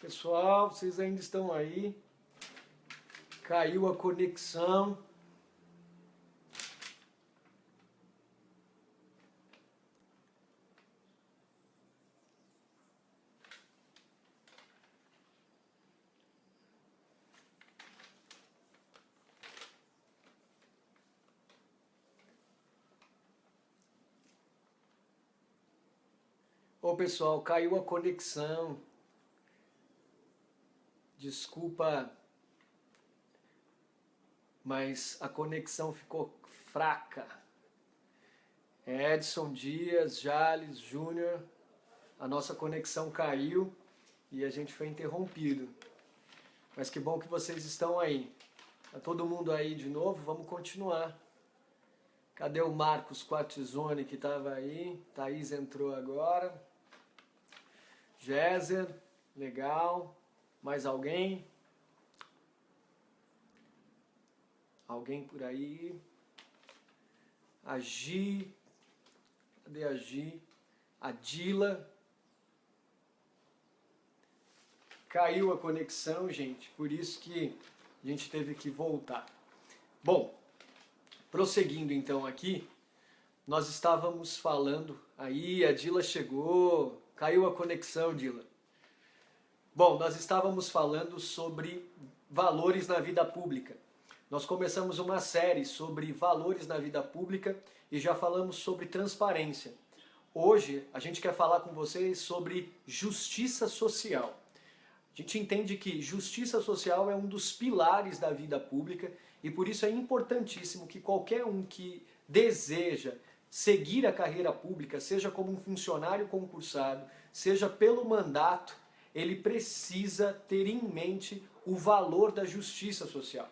Pessoal, vocês ainda estão aí? Caiu a conexão. Ô pessoal, caiu a conexão. Desculpa, mas a conexão ficou fraca. Edson Dias, Jales, Júnior, a nossa conexão caiu e a gente foi interrompido. Mas que bom que vocês estão aí. Tá todo mundo aí de novo? Vamos continuar. Cadê o Marcos Quartizone que estava aí? Thaís entrou agora. Géser, legal. Mais alguém? Alguém por aí? A Gi. Cadê a Gi? A Dila. Caiu a conexão, gente, por isso que a gente teve que voltar. Bom, prosseguindo então aqui, nós estávamos falando, aí a Dila chegou, caiu a conexão, Dila. Bom, nós estávamos falando sobre valores na vida pública. Nós começamos uma série sobre valores na vida pública e já falamos sobre transparência. Hoje a gente quer falar com vocês sobre justiça social. A gente entende que justiça social é um dos pilares da vida pública e por isso é importantíssimo que qualquer um que deseja seguir a carreira pública, seja como um funcionário concursado, seja pelo mandato, ele precisa ter em mente o valor da justiça social.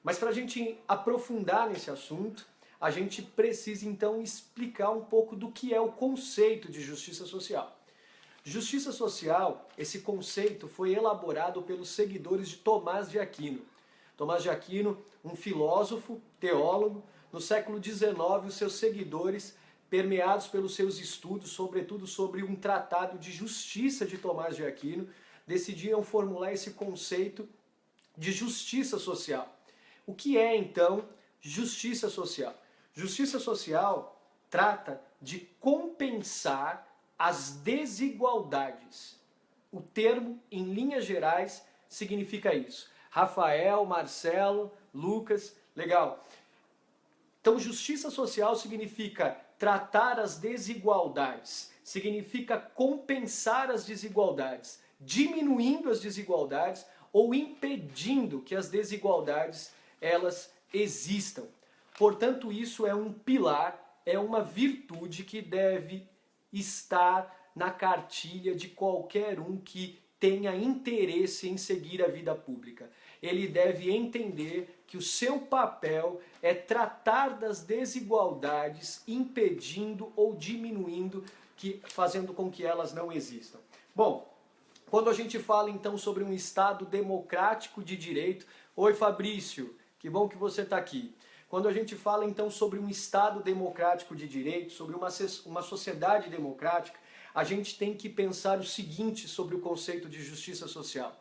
Mas para a gente aprofundar nesse assunto, a gente precisa então explicar um pouco do que é o conceito de justiça social. Justiça social, esse conceito foi elaborado pelos seguidores de Tomás de Aquino. Tomás de Aquino, um filósofo, teólogo, no século XIX, os seus seguidores, permeados pelos seus estudos, sobretudo sobre um tratado de justiça de Tomás de Aquino, decidiram formular esse conceito de justiça social. O que é, então, justiça social? Justiça social trata de compensar as desigualdades. O termo, em linhas gerais, significa isso. Rafael, Marcelo, Lucas, legal. Então, justiça social significa tratar as desigualdades, significa compensar as desigualdades, diminuindo as desigualdades ou impedindo que as desigualdades elas existam. Portanto, isso é um pilar, é uma virtude que deve estar na cartilha de qualquer um que tenha interesse em seguir a vida pública. Ele deve entender que o seu papel é tratar das desigualdades, impedindo ou diminuindo, fazendo com que elas não existam. Bom, quando a gente fala então sobre um Estado democrático de direito... Oi Fabrício, que bom que você está aqui. Quando a gente fala então sobre um Estado democrático de direito, sobre uma sociedade democrática, a gente tem que pensar o seguinte sobre o conceito de justiça social.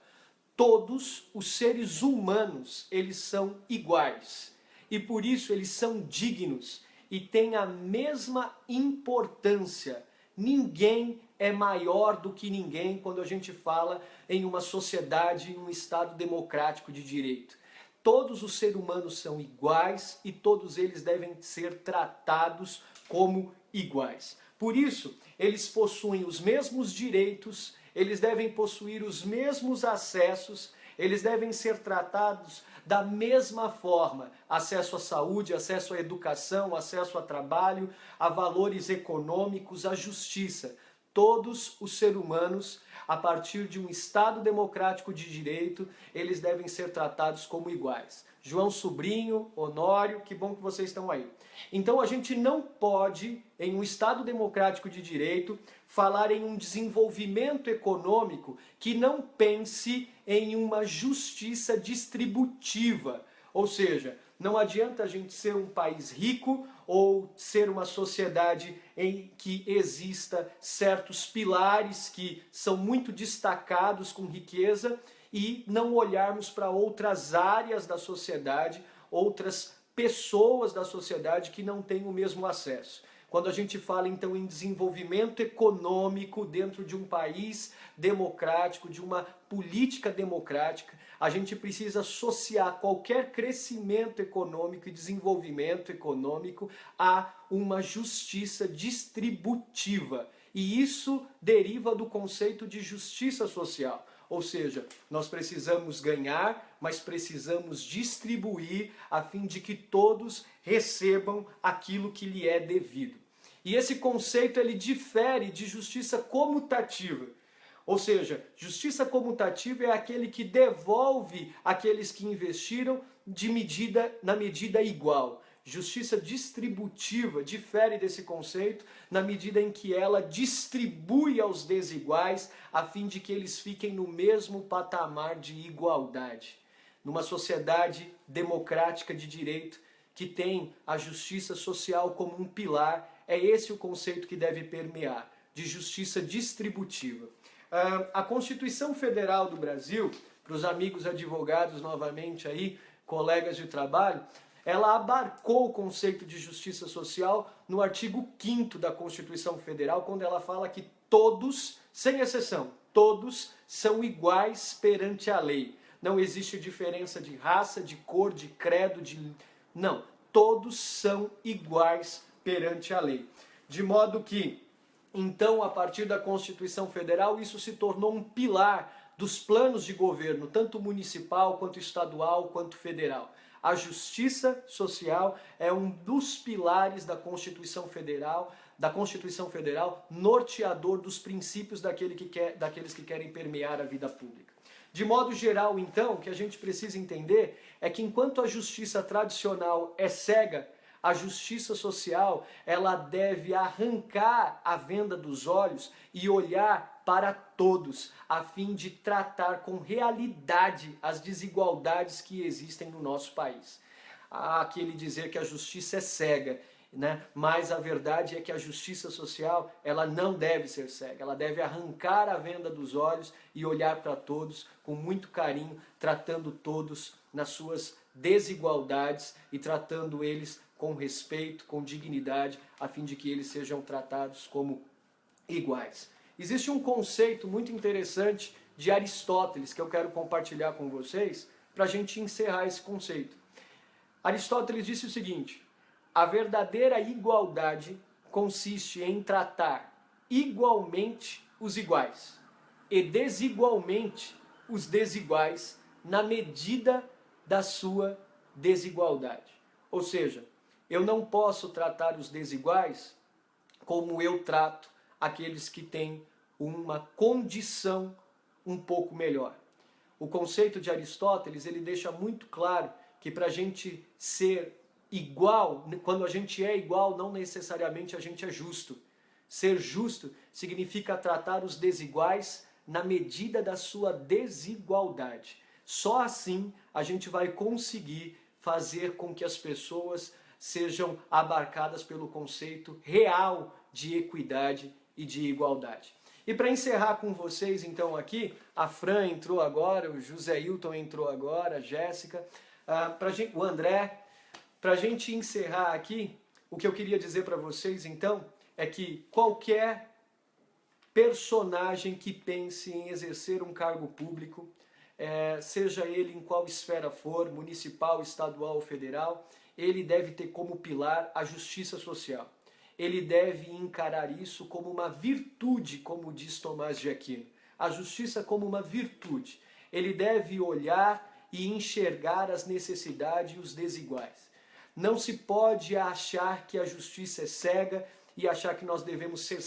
Todos os seres humanos, eles são iguais. E por isso eles são dignos e têm a mesma importância. Ninguém é maior do que ninguém quando a gente fala em uma sociedade, em um Estado democrático de direito. Todos os seres humanos são iguais e todos eles devem ser tratados como iguais. Por isso, eles possuem os mesmos direitos, eles devem possuir os mesmos acessos, eles devem ser tratados da mesma forma. Acesso à saúde, acesso à educação, acesso a trabalho, a valores econômicos, à justiça. Todos os seres humanos, a partir de um Estado democrático de direito, eles devem ser tratados como iguais. João Sobrinho, Honório, que bom que vocês estão aí. Então a gente não pode, em um Estado democrático de direito, falar em um desenvolvimento econômico que não pense em uma justiça distributiva. Ou seja, não adianta a gente ser um país rico ou ser uma sociedade em que exista certos pilares que são muito destacados com riqueza e não olharmos para outras áreas da sociedade, outras pessoas da sociedade que não têm o mesmo acesso. Quando a gente fala então em desenvolvimento econômico dentro de um país democrático, de uma política democrática, a gente precisa associar qualquer crescimento econômico e desenvolvimento econômico a uma justiça distributiva. E isso deriva do conceito de justiça social. Ou seja, nós precisamos ganhar, mas precisamos distribuir a fim de que todos recebam aquilo que lhe é devido. E esse conceito ele difere de justiça comutativa. Ou seja, justiça comutativa é aquele que devolve aqueles que investiram na medida igual. Justiça distributiva difere desse conceito na medida em que ela distribui aos desiguais a fim de que eles fiquem no mesmo patamar de igualdade. Numa sociedade democrática de direito que tem a justiça social como um pilar, é esse o conceito que deve permear, de justiça distributiva. A Constituição Federal do Brasil, para os amigos advogados novamente aí, colegas de trabalho, ela abarcou o conceito de justiça social no artigo 5º da Constituição Federal, quando ela fala que todos, sem exceção, todos são iguais perante a lei. Não existe diferença de raça, de cor, de credo, Não, todos são iguais perante a lei. De modo que, então, a partir da Constituição Federal, isso se tornou um pilar dos planos de governo, tanto municipal, quanto estadual, quanto federal. A justiça social é um dos pilares da Constituição Federal, norteador dos princípios daqueles que querem permear a vida pública. De modo geral, então, o que a gente precisa entender é que enquanto a justiça tradicional é cega, a justiça social, ela deve arrancar a venda dos olhos e olhar para todos, a fim de tratar com realidade as desigualdades que existem no nosso país. Há aquele dizer que a justiça é cega, né? Mas a verdade é que a justiça social, ela não deve ser cega, ela deve arrancar a venda dos olhos e olhar para todos com muito carinho, tratando todos nas suas desigualdades e tratando eles com respeito, com dignidade, a fim de que eles sejam tratados como iguais. Existe um conceito muito interessante de Aristóteles que eu quero compartilhar com vocês para a gente encerrar esse conceito. Aristóteles disse o seguinte: a verdadeira igualdade consiste em tratar igualmente os iguais e desigualmente os desiguais na medida da sua desigualdade. Ou seja, eu não posso tratar os desiguais como eu trato aqueles que têm uma condição um pouco melhor. O conceito de Aristóteles, ele deixa muito claro que para a gente ser igual, quando a gente é igual, não necessariamente a gente é justo. Ser justo significa tratar os desiguais na medida da sua desigualdade. Só assim a gente vai conseguir fazer com que as pessoas sejam abarcadas pelo conceito real de equidade e de igualdade. E para encerrar com vocês, então, aqui, a Fran entrou agora, o José Hilton entrou agora, a Jéssica, o André. Para a gente encerrar aqui, o que eu queria dizer para vocês, então, é que qualquer personagem que pense em exercer um cargo público, seja ele em qual esfera for, municipal, estadual ou federal, ele deve ter como pilar a justiça social. Ele deve encarar isso como uma virtude, como diz Tomás de Aquino. A justiça como uma virtude. Ele deve olhar e enxergar as necessidades e os desiguais. Não se pode achar que a justiça é cega e achar que nós devemos ser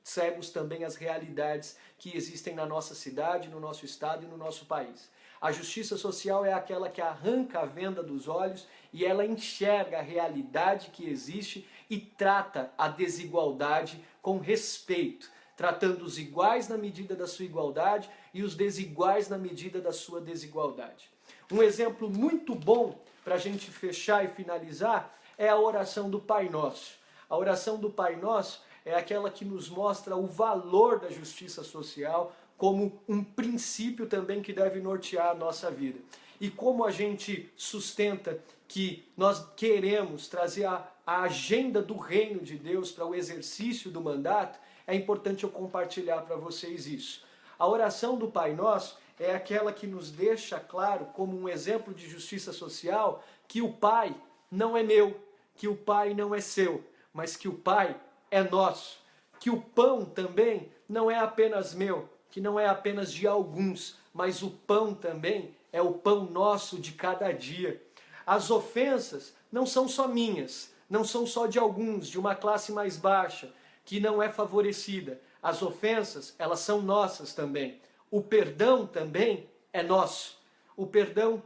cegos também às realidades que existem na nossa cidade, no nosso estado e no nosso país. A justiça social é aquela que arranca a venda dos olhos e ela enxerga a realidade que existe e trata a desigualdade com respeito, tratando os iguais na medida da sua igualdade e os desiguais na medida da sua desigualdade. Um exemplo muito bom para a gente fechar e finalizar é a oração do Pai Nosso. A oração do Pai Nosso é aquela que nos mostra o valor da justiça social como um princípio também que deve nortear a nossa vida. E como a gente sustenta que nós queremos trazer a agenda do reino de Deus para o exercício do mandato, é importante eu compartilhar para vocês isso. A oração do Pai Nosso é aquela que nos deixa claro, como um exemplo de justiça social, que o Pai não é meu, que o Pai não é seu, mas que o Pai é nosso. Que o pão também não é apenas meu, que não é apenas de alguns, mas o pão também é o pão nosso de cada dia. As ofensas não são só minhas, não são só de alguns, de uma classe mais baixa, que não é favorecida. As ofensas, elas são nossas também. O perdão também é nosso. O perdão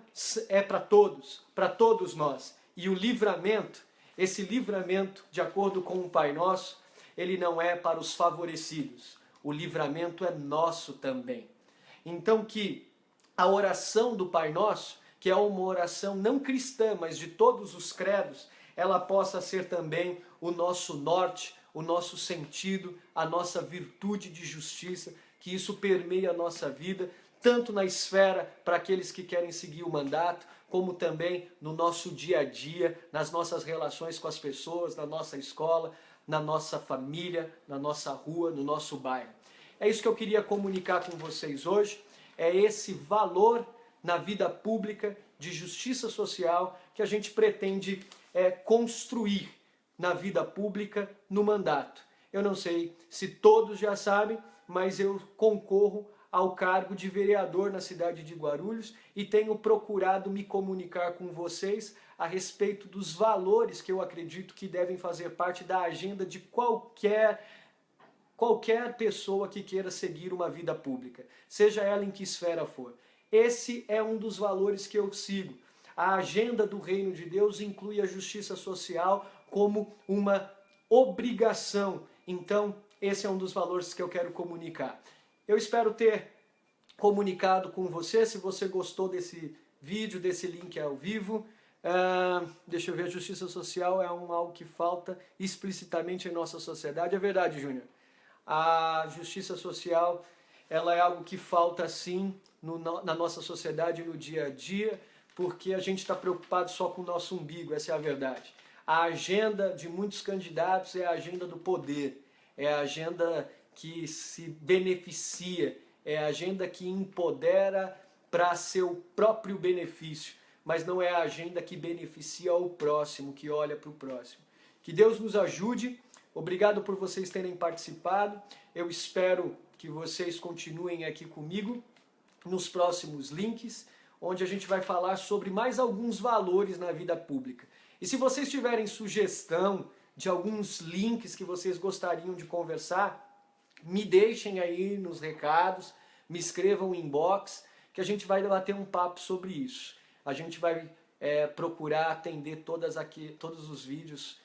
é para todos nós. E o livramento, esse livramento, de acordo com o Pai Nosso, ele não é para os favorecidos. O livramento é nosso também. Então que a oração do Pai Nosso, que é uma oração não cristã, mas de todos os credos, ela possa ser também o nosso norte, o nosso sentido, a nossa virtude de justiça, que isso permeie a nossa vida, tanto na esfera para aqueles que querem seguir o mandato, como também no nosso dia a dia, nas nossas relações com as pessoas, na nossa escola, na nossa família, na nossa rua, no nosso bairro. É isso que eu queria comunicar com vocês hoje, é esse valor na vida pública de justiça social que a gente pretende construir na vida pública no mandato. Eu não sei se todos já sabem, mas eu concorro ao cargo de vereador na cidade de Guarulhos e tenho procurado me comunicar com vocês a respeito dos valores que eu acredito que devem fazer parte da agenda de qualquer pessoa que queira seguir uma vida pública, seja ela em que esfera for. Esse é um dos valores que eu sigo. A agenda do reino de Deus inclui a justiça social como uma obrigação. Então, esse é um dos valores que eu quero comunicar. Eu espero ter comunicado com você. Se você gostou desse vídeo, desse link ao vivo, deixa eu ver, a justiça social é algo que falta explicitamente em nossa sociedade. É verdade, Júnior. A justiça social, ela é algo que falta sim na nossa sociedade, no dia a dia, porque a gente está preocupado só com o nosso umbigo, essa é a verdade. A agenda de muitos candidatos é a agenda do poder, é a agenda que se beneficia, é a agenda que empodera para seu próprio benefício, mas não é a agenda que beneficia o próximo, que olha para o próximo. Que Deus nos ajude. Obrigado por vocês terem participado. Eu espero que vocês continuem aqui comigo nos próximos links, onde a gente vai falar sobre mais alguns valores na vida pública. E se vocês tiverem sugestão de alguns links que vocês gostariam de conversar, me deixem aí nos recados, me escrevam em inbox, que a gente vai bater um papo sobre isso. A gente vai procurar atender todos os vídeos,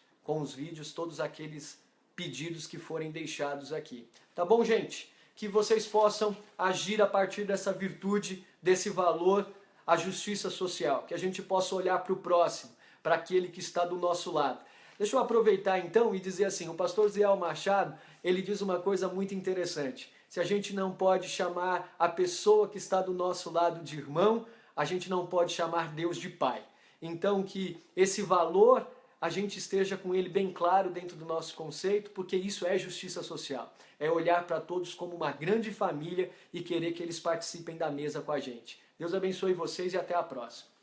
todos aqueles pedidos que forem deixados aqui. Tá bom, gente? Que vocês possam agir a partir dessa virtude, desse valor, a justiça social. Que a gente possa olhar para o próximo, para aquele que está do nosso lado. Deixa eu aproveitar então e dizer assim, o pastor Ziel Machado, ele diz uma coisa muito interessante. Se a gente não pode chamar a pessoa que está do nosso lado de irmão, a gente não pode chamar Deus de Pai. Então que esse valor a gente esteja com ele bem claro dentro do nosso conceito, porque isso é justiça social. É olhar para todos como uma grande família e querer que eles participem da mesa com a gente. Deus abençoe vocês e até a próxima.